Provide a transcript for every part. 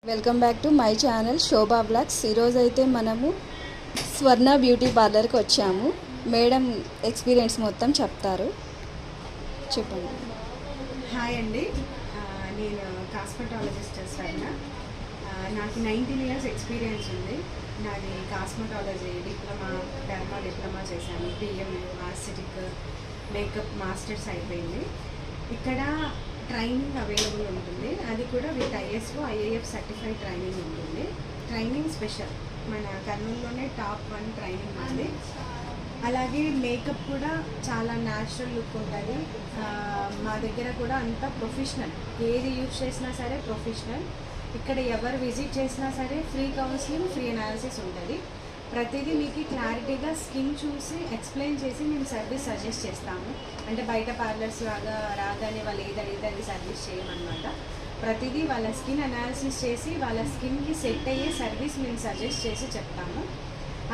Welcome back to my channel Shobha blogs. ఈరోజు అయితే మనము స్వర్ణ బ్యూటీ పార్లర్కి వచ్చాము. మేడం ఎక్స్పీరియన్స్ మొత్తం చెప్తారు. చెప్పండి. హాయ్ అండి, నేను కాస్మెటాలజిస్ట్ స్వర్ణ. నాకు 19 years ఎక్స్పీరియన్స్ ఉంది. నాది కాస్మెటాలజీ డిప్లొమా, డెర్మా డిప్లొమా చేశాను. డిఎంయూ, ఆస్థెటిక్, మేకప్ మాస్టర్స్ అయిపోయింది. ఇక్కడ ట్రైనింగ్ అవైలబుల్ ఉంటుంది. అది కూడా with ISO IAF certified training ఉంటుంది. ట్రైనింగ్ స్పెషల్ మన కర్నూలులోనే టాప్ 1 ట్రైనింగ్ ఉంది. అలాగే మేకప్ కూడా చాలా న్యాచురల్ లుక్ ఉంటుంది. మా దగ్గర కూడా అంతా ప్రొఫెషనల్, ఏది యూజ్ చేసినా సరే ప్రొఫెషనల్. ఇక్కడ ఎవరు విజిట్ చేసినా సరే ఫ్రీ కౌన్సిలింగ్, ఫ్రీ అనాలిసిస్ ఉంటుంది. ప్రతిదీ మీకు క్లారిటీగా స్కిన్ చూసి ఎక్స్ప్లెయిన్ చేసి మేము సర్వీస్ సజెస్ట్ చేస్తాము. అంటే బయట పార్లర్స్ రాగానే వాళ్ళు ఏది అడిగితే అది సర్వీస్ చేయమన్నమాట. ప్రతిదీ వాళ్ళ స్కిన్ అనాలిసిస్ చేసి వాళ్ళ స్కిన్కి సెట్ అయ్యే సర్వీస్ మేము సజెస్ట్ చేసి చెప్తాము.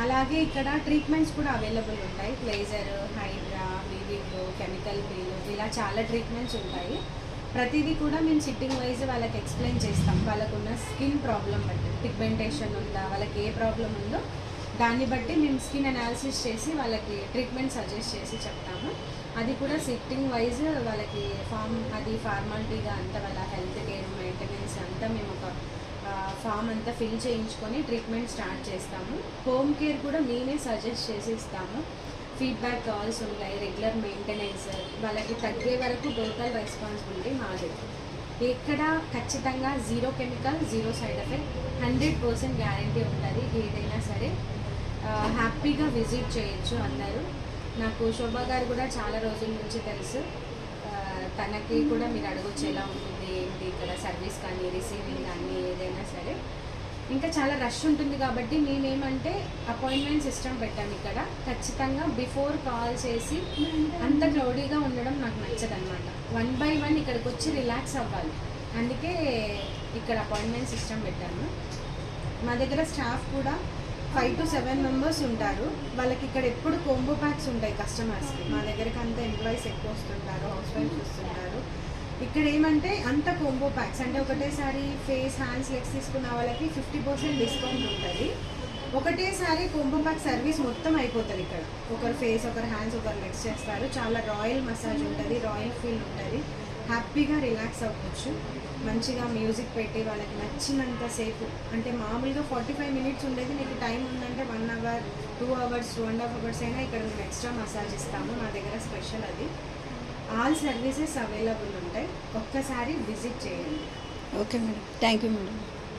అలాగే ఇక్కడ ట్రీట్మెంట్స్ కూడా అవైలబుల్ ఉంటాయి. Laser, hydra, weaving, chemical peel, ఇలా చాలా ట్రీట్మెంట్స్ ఉంటాయి. ప్రతిదీ కూడా మేము సిట్టింగ్ వైజ్ వాళ్ళకి ఎక్స్ప్లెయిన్ చేస్తాం. వాళ్ళకున్న స్కిన్ ప్రాబ్లం బట్టి, పిగ్మెంటేషన్ ఉందా, వాళ్ళకి ఏ ప్రాబ్లం ఉందో దాన్ని బట్టి మేము స్కిన్ అనాలిసిస్ చేసి వాళ్ళకి ట్రీట్మెంట్ సజెస్ట్ చేసి చెప్తాము. అది కూడా సిట్టింగ్ వైజ్ వాళ్ళకి ఫార్మాలిటీగా అంతా వాళ్ళ హెల్త్ కేర్ మెయింటెనెన్స్ అంతా మేము ఒక ఫామ్ అంతా ఫిల్ చేయించుకొని ట్రీట్మెంట్ స్టార్ట్ చేస్తాము. హోమ్ కేర్ కూడా మేమే సజెస్ట్ చేసి ఇస్తాము. ఫీడ్బ్యాక్ కాల్స్ ఉంటాయి, రెగ్యులర్ మెయింటెనెన్స్, వాళ్ళకి తగ్గే వరకు టోటల్ రెస్పాన్సిబిలిటీ మాది. ఇక్కడ ఖచ్చితంగా 0 కెమికల్, 0 సైడ్ ఎఫెక్ట్, 100% గ్యారంటీ ఉంటుంది. ఏదైనా సరే హ్యాపీగా విజిట్ చేయొచ్చు అందరూ. నాకు శోభా గారు కూడా చాలా రోజుల నుంచి తెలుసు. తనకి కూడా మీరు అడగొచ్చు ఎలా ఉంటుంది ఏంటి ఇక్కడ సర్వీస్ కానీ రిసీవింగ్ కానీ ఏదైనా సరే. ఇంకా చాలా రష్ ఉంటుంది కాబట్టి మేమేమంటే అపాయింట్మెంట్ సిస్టమ్ పెట్టాము. ఇక్కడ ఖచ్చితంగా బిఫోర్ కాల్ చేసి అంత క్రౌడీగా ఉండడం నాకు నచ్చదనమాట. 1 by 1 ఇక్కడికి వచ్చి రిలాక్స్ అవ్వాలి. అందుకే ఇక్కడ అపాయింట్మెంట్ సిస్టమ్ పెట్టాము. మా దగ్గర స్టాఫ్ కూడా 5 to 7 members ఉంటారు. వాళ్ళకి ఇక్కడ ఎప్పుడు కోంబో ప్యాక్స్ ఉంటాయి కస్టమర్స్కి. మా దగ్గరికి అంతా ఎంప్లాయీస్ ఎక్కువ వస్తుంటారు, హౌస్ వైఫ్స్ వస్తుంటారు. ఇక్కడ ఏమంటే అంత కోంబో ప్యాక్స్ అంటే ఒకటేసారి ఫేస్, హ్యాండ్స్, లెగ్స్ తీసుకున్న వాళ్ళకి 50% డిస్కౌంట్ ఉంటుంది. ఒకటేసారి కోంబో ప్యాక్ సర్వీస్ మొత్తం అయిపోతుంది. ఇక్కడ ఒకరు ఫేస్, ఒకరు హ్యాండ్స్, ఒకరు లెగ్స్ చేస్తారు. చాలా రాయల్ మసాజ్ ఉంటుంది, రాయల్ ఫీల్ ఉంటుంది. హ్యాపీగా రిలాక్స్ అవ్వచ్చు. మంచిగా మ్యూజిక్ పెట్టి వాళ్ళకి నచ్చినంత సేపు, అంటే మామూలుగా 45 minutes ఉండేది మీకు టైం ఉందంటే 1 hour, 2 hours, 2.5 hours అయినా ఇక్కడ మేము ఎక్స్ట్రా మసాజ్ ఇస్తాము. మా దగ్గర స్పెషల్ అది. ఆల్ సర్వీసెస్ అవైలబుల్ ఉంటాయి. ఒక్కసారి విజిట్ చేయండి. Okay madam, thank you madam.